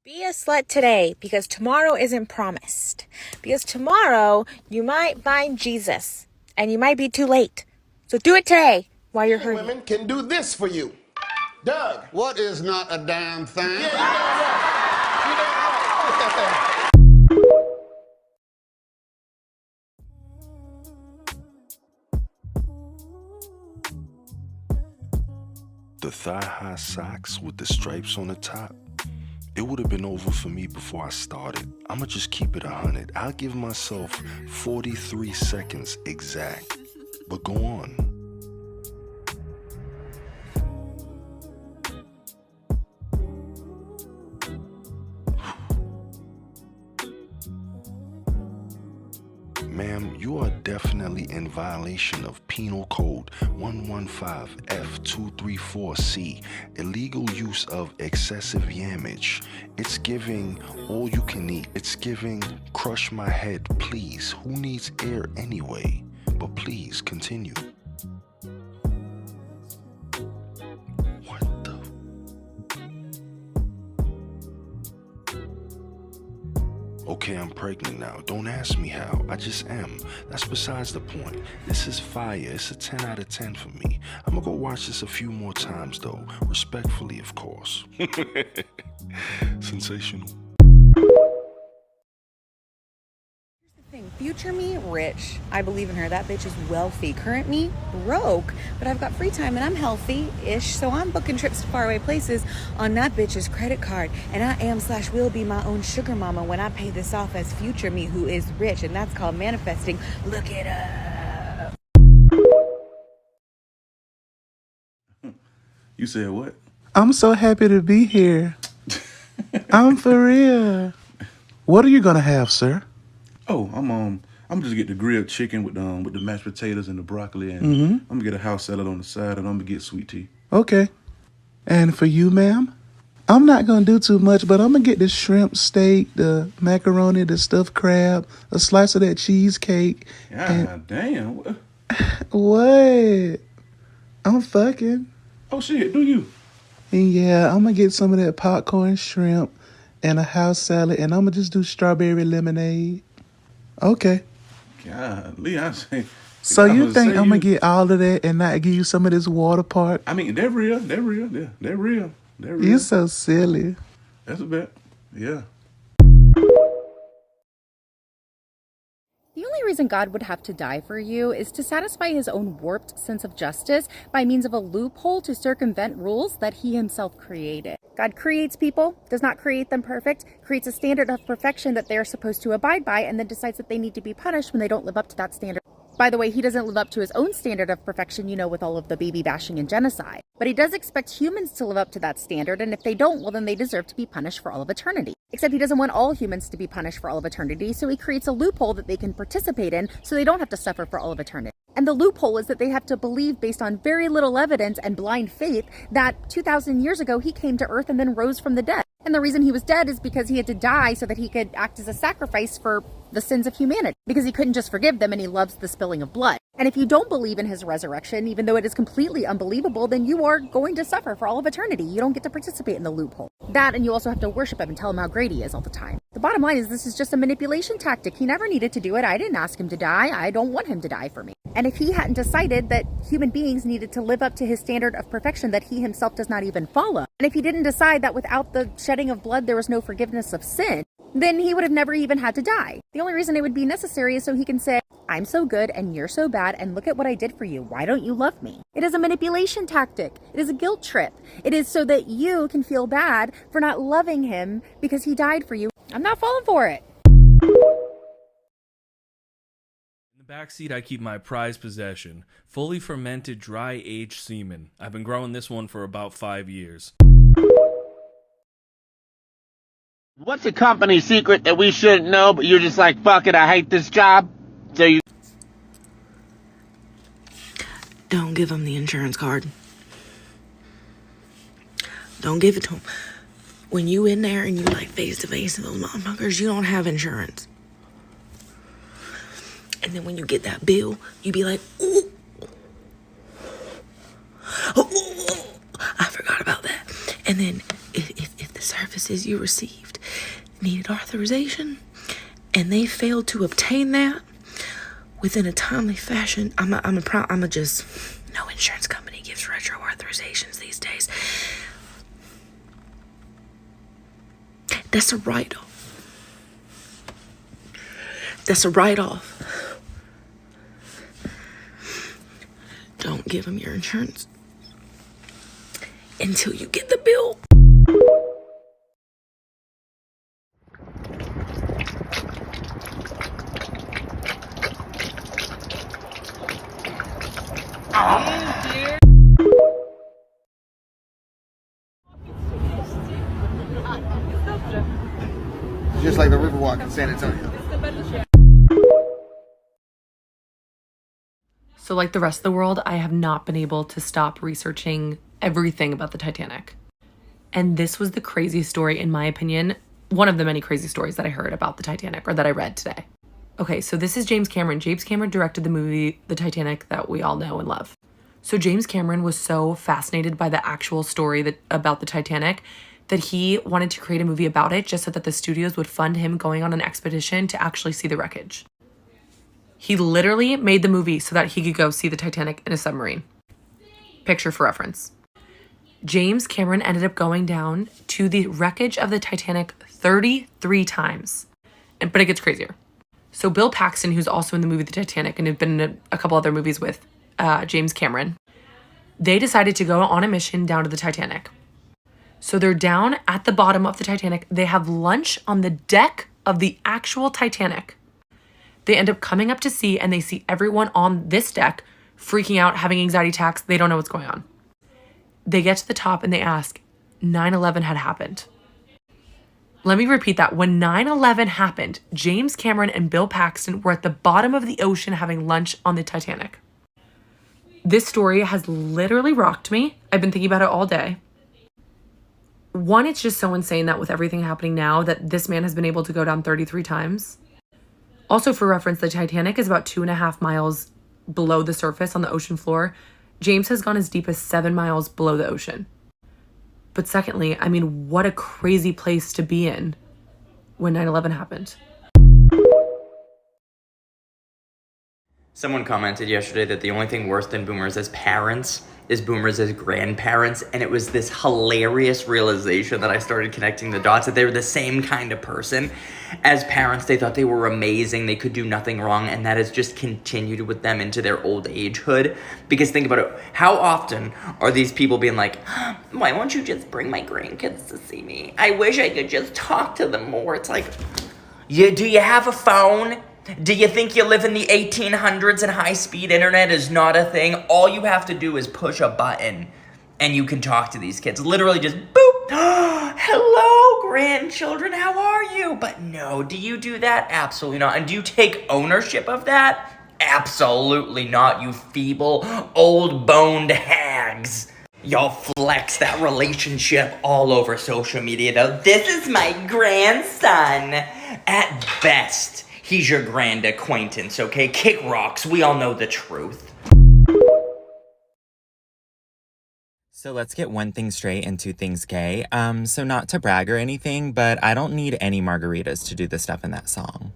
Be a slut today because tomorrow isn't promised. Because tomorrow you might find Jesus and you might be too late. So do it today while you're hurting. Women can do this for you. Doug. What is not a damn thing? Yeah, you damn right. You damn right. The thigh-high socks with the stripes on the top. It would have been over for me before I started. I'ma just keep it 100. I'll give myself 43 seconds exact. But go on. Ma'am, you are definitely in violation of Penal Code 115F234C, illegal use of excessive yammage. It's giving all you can eat. It's giving crush my head, please. Who needs air anyway? But please continue. What the? Okay, I'm pregnant now. Don't ask me how. I just am. That's besides the point. This is fire. It's a 10 out of 10 for me. I'm gonna go watch this a few more times though. Respectfully, of course. Sensational. Future me, rich. I believe in her. That bitch is wealthy. Current me, broke. But I've got free time and I'm healthy-ish. So I'm booking trips to faraway places on that bitch's credit card. And I am/will be my own sugar mama when I pay this off as future me who is rich. And that's called manifesting. Look it up. You said what? I'm so happy to be here. I'm for real. What are you gonna have, sir? Oh, I'm just get the grilled chicken with the mashed potatoes and the broccoli, and I'm gonna get a house salad on the side, and I'm gonna get sweet tea. Okay. And for you, ma'am? I'm not gonna do too much, but I'm gonna get the shrimp steak, the macaroni, the stuffed crab, a slice of that cheesecake. God damn. What? I'm fucking. Oh shit, do you? And yeah, I'm gonna get some of that popcorn shrimp and a house salad, and I'm gonna just do strawberry lemonade. Okay. Golly, I say. So you think I'm gonna get all of that and not give you some of this water park? I mean, they're real. They're real. They're real. They're real. You're so silly. That's a bet. Yeah. The only reason God would have to die for you is to satisfy his own warped sense of justice by means of a loophole to circumvent rules that he himself created. God creates people, does not create them perfect, creates a standard of perfection that they are supposed to abide by, and then decides that they need to be punished when they don't live up to that standard. By the way, he doesn't live up to his own standard of perfection, with all of the baby bashing and genocide. But he does expect humans to live up to that standard, and if they don't, well, then they deserve to be punished for all of eternity. Except he doesn't want all humans to be punished for all of eternity, so he creates a loophole that they can participate in so they don't have to suffer for all of eternity. And the loophole is that they have to believe, based on very little evidence and blind faith, that 2,000 years ago he came to Earth and then rose from the dead. And the reason he was dead is because he had to die so that he could act as a sacrifice for the sins of humanity, because he couldn't just forgive them, and he loves the spilling of blood. And if you don't believe in his resurrection, even though it is completely unbelievable, then you are going to suffer for all of eternity. You don't get to participate in the loophole. That, and you also have to worship him and tell him how great he is all the time. The bottom line is this is just a manipulation tactic. He never needed to do it. I didn't ask him to die. I don't want him to die for me. And if he hadn't decided that human beings needed to live up to his standard of perfection that he himself does not even follow, and if he didn't decide that without the shedding of blood there was no forgiveness of sin, then he would have never even had to die. The only reason it would be necessary is so he can say, I'm so good and you're so bad, and look at what I did for you. Why don't you love me? It is a manipulation tactic. It is a guilt trip. It is so that you can feel bad for not loving him because he died for you. I'm not falling for it. In the backseat, I keep my prized possession, fully fermented dry aged semen. I've been growing this one for about 5 years. What's a company secret that we shouldn't know, but you're just like, fuck it, I hate this job? So you... Don't give him the insurance card. Don't give it to him. When you in there and you like face to face with those motherfuckers, you don't have insurance. And then when you get that bill, you be like, ooh. Oh, I forgot about that. And then if the services you received needed authorization and they failed to obtain that within a timely fashion, no insurance company gives retro authorizations these days. That's a write-off. That's a write-off. Don't give them your insurance until you get the bill. Just like the Riverwalk in San Antonio. So like the rest of the world, I have not been able to stop researching everything about the Titanic. And this was the craziest story, in my opinion, one of the many crazy stories that I heard about the Titanic or that I read today. Okay, so this is James Cameron. James Cameron directed the movie The Titanic that we all know and love. So James Cameron was so fascinated by the actual story about the Titanic that he wanted to create a movie about it just so that the studios would fund him going on an expedition to actually see the wreckage. He literally made the movie so that he could go see the Titanic in a submarine. Picture for reference. James Cameron ended up going down to the wreckage of the Titanic 33 times. But it gets crazier. So Bill Paxton, who's also in the movie The Titanic and had been in a couple other movies with James Cameron, they decided to go on a mission down to the Titanic. So they're down at the bottom of the Titanic. They have lunch on the deck of the actual Titanic. They end up coming up to sea and they see everyone on this deck freaking out, having anxiety attacks. They don't know what's going on. They get to the top and they ask, 9/11 had happened. Let me repeat that. When 9/11 happened, James Cameron and Bill Paxton were at the bottom of the ocean having lunch on the Titanic. This story has literally rocked me. I've been thinking about it all day. One, it's just so insane that with everything happening now that this man has been able to go down 33 times. Also, for reference, the Titanic is about 2.5 miles below the surface on the ocean floor. James has gone as deep as 7 miles below the ocean. But secondly, I mean, what a crazy place to be in when 9/11 happened. Someone commented yesterday that the only thing worse than boomers as parents is boomers as grandparents, and it was this hilarious realization that I started connecting the dots, that they were the same kind of person. As parents, they thought they were amazing, they could do nothing wrong, and that has just continued with them into their old agehood. Because think about it, how often are these people being like, why won't you just bring my grandkids to see me? I wish I could just talk to them more. It's like, do you have a phone? Do you think you live in the 1800s and high-speed internet is not a thing? All you have to do is push a button and you can talk to these kids. Literally just boop. Hello, grandchildren, how are you? But no, do you do that? Absolutely not. And do you take ownership of that? Absolutely not, you feeble, old-boned hags. Y'all flex that relationship all over social media, though. This is my grandson. At best, he's your grand acquaintance, okay? Kick rocks, we all know the truth. So let's get one thing straight and two things gay. So not to brag or anything, but I don't need any margaritas to do the stuff in that song.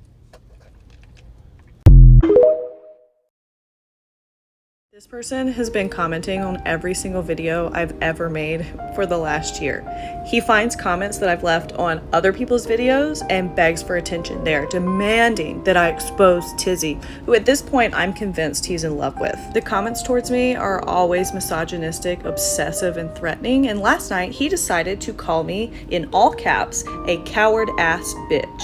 This person has been commenting on every single video I've ever made for the last year. He finds comments that I've left on other people's videos and begs for attention there, demanding that I expose Tizzy, who at this point I'm convinced he's in love with. The comments towards me are always misogynistic, obsessive, and threatening, and last night he decided to call me, in all caps, a coward-ass bitch.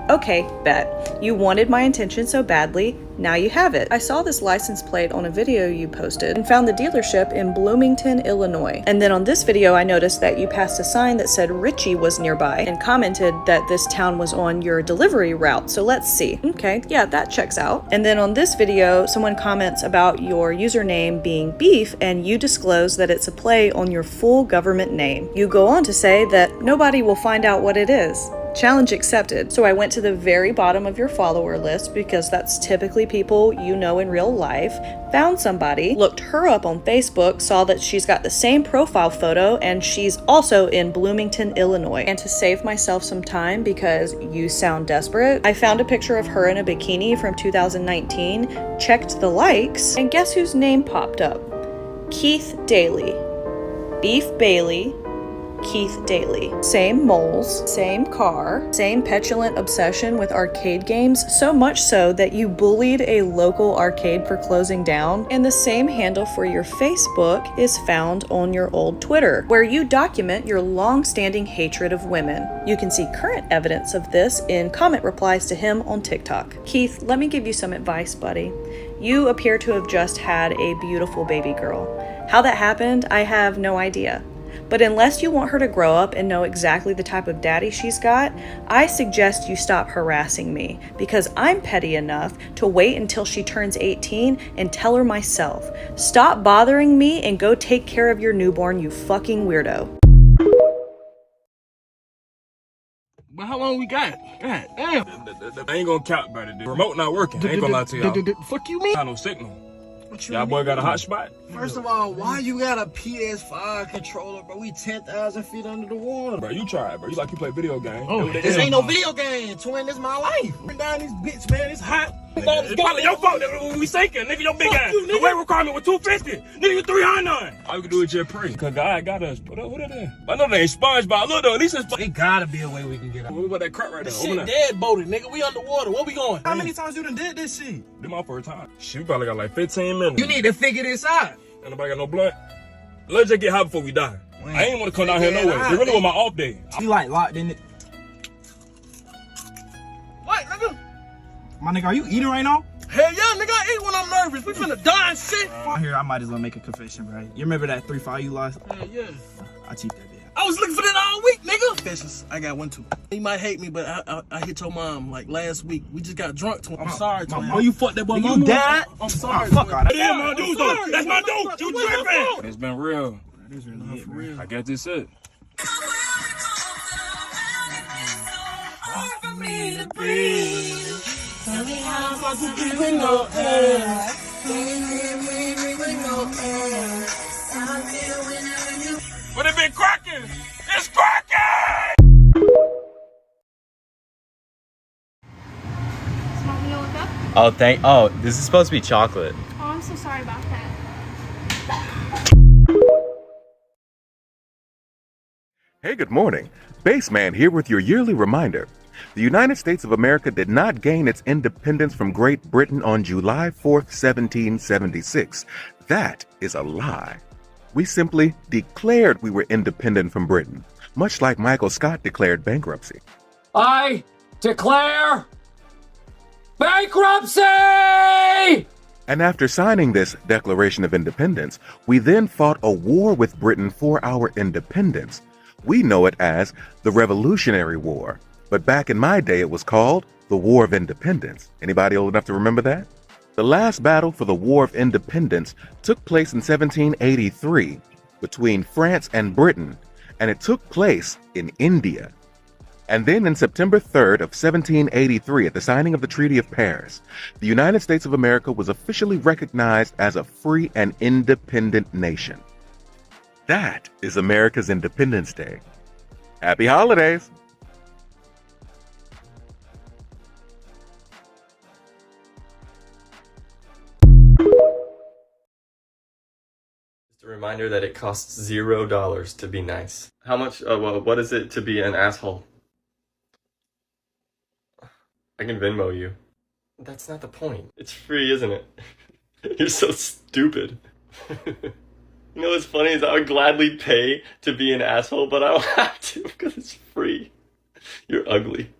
Okay, bet. You wanted my attention so badly, now you have it. I saw this license plate on a video you posted and found the dealership in Bloomington, Illinois. And then on this video, I noticed that you passed a sign that said Richie was nearby and commented that this town was on your delivery route. So let's see. Okay, yeah, that checks out. And then on this video, someone comments about your username being Beef and you disclose that it's a play on your full government name. You go on to say that nobody will find out what it is. Challenge accepted. So I went to the very bottom of your follower list, because that's typically people you know in real life, found somebody, looked her up on Facebook, saw that she's got the same profile photo, and she's also in Bloomington, Illinois. And to save myself some time, because you sound desperate, I found a picture of her in a bikini from 2019, checked the likes, and guess whose name popped up? Keith Daly. Beef Bailey, Keith Daly. Same moles, same car, same petulant obsession with arcade games, so much so that you bullied a local arcade for closing down, and the same handle for your Facebook is found on your old Twitter, where you document your long-standing hatred of women. You can see current evidence of this in comment replies to him on TikTok. Keith, let me give you some advice, buddy. You appear to have just had a beautiful baby girl. How that happened, I have no idea. But unless you want her to grow up and know exactly the type of daddy she's got, I suggest you stop harassing me, because I'm petty enough to wait until she turns 18 and tell her myself. Stop bothering me and go take care of your newborn, you fucking weirdo. But how long we got? God damn. I ain't gonna count about it. The remote not working. I ain't gonna lie to y'all. Fuck you, mean? Got no signal. Y'all boy got a hot spot? First of all, why you got a PS5 controller, bro? We 10,000 feet under the water. Bro, you try it, bro. You like you play video games. Oh, this ain't no video game, twin. This my life. Bring down this bitch, man. It's hot. It's probably your fault that we sinking, nigga. Your big ass. The weight requirement was 250. Nigga, you 300. All you can do is just pray. Cause God got us. What it is? I know they ain't SpongeBob. Look though, at least it's It gotta be a way we can get out. What about that crap right there? This shit dead boated, nigga. We underwater. Where we going? How many times you done did this shit? This my first time. Shit, we probably got like 15 minutes. You need to figure this out. Ain't nobody got no blood. Let's just get high before we die. Man, I ain't want to come down here no way. It really was my off day. You like locked in it. What, nigga? My nigga, are you eating right now? Hell yeah, nigga, I eat when I'm nervous. We finna die and shit. Here, I might as well make a confession, bro. You remember that 3-5 you lost? Yeah. I cheated that bitch. I was looking for that all week, nigga. Confessions, I got one too. He might hate me, but I hit your mom like last week. We just got drunk to him. I'm sorry, Tom. Oh, you fucked that boy. You died? I'm sorry. Fuck all that. Damn, my dude, though. That's my dude. You tripping. It's been real. It is really for real. I guess this it. Hard for me to breathe. Tell me how far to breathe with no air. Breathe with no air. How I feel whenever you. But it been cracking. It's cracking. Small vanilla with cup? Oh, this is supposed to be chocolate. Oh, I'm so sorry about that. Hey, good morning. Baseman here with your yearly reminder. The United States of America did not gain its independence from Great Britain on July 4th, 1776. That is a lie. We simply declared we were independent from Britain, much like Michael Scott declared bankruptcy. I declare bankruptcy! And after signing this Declaration of Independence, we then fought a war with Britain for our independence. We know it as the Revolutionary War, but back in my day it was called the War of Independence. Anybody old enough to remember that? The last battle for the War of Independence took place in 1783 between France and Britain, and it took place in India. And then in September 3rd of 1783, at the signing of the Treaty of Paris, the United States of America was officially recognized as a free and independent nation. That is America's Independence Day. Happy holidays! Just a reminder that it costs $0 to be nice. How much, what is it to be an asshole? I can Venmo you. That's not the point. It's free, isn't it? You're so stupid. You know what's funny is I would gladly pay to be an asshole, but I don't have to because it's free. You're ugly.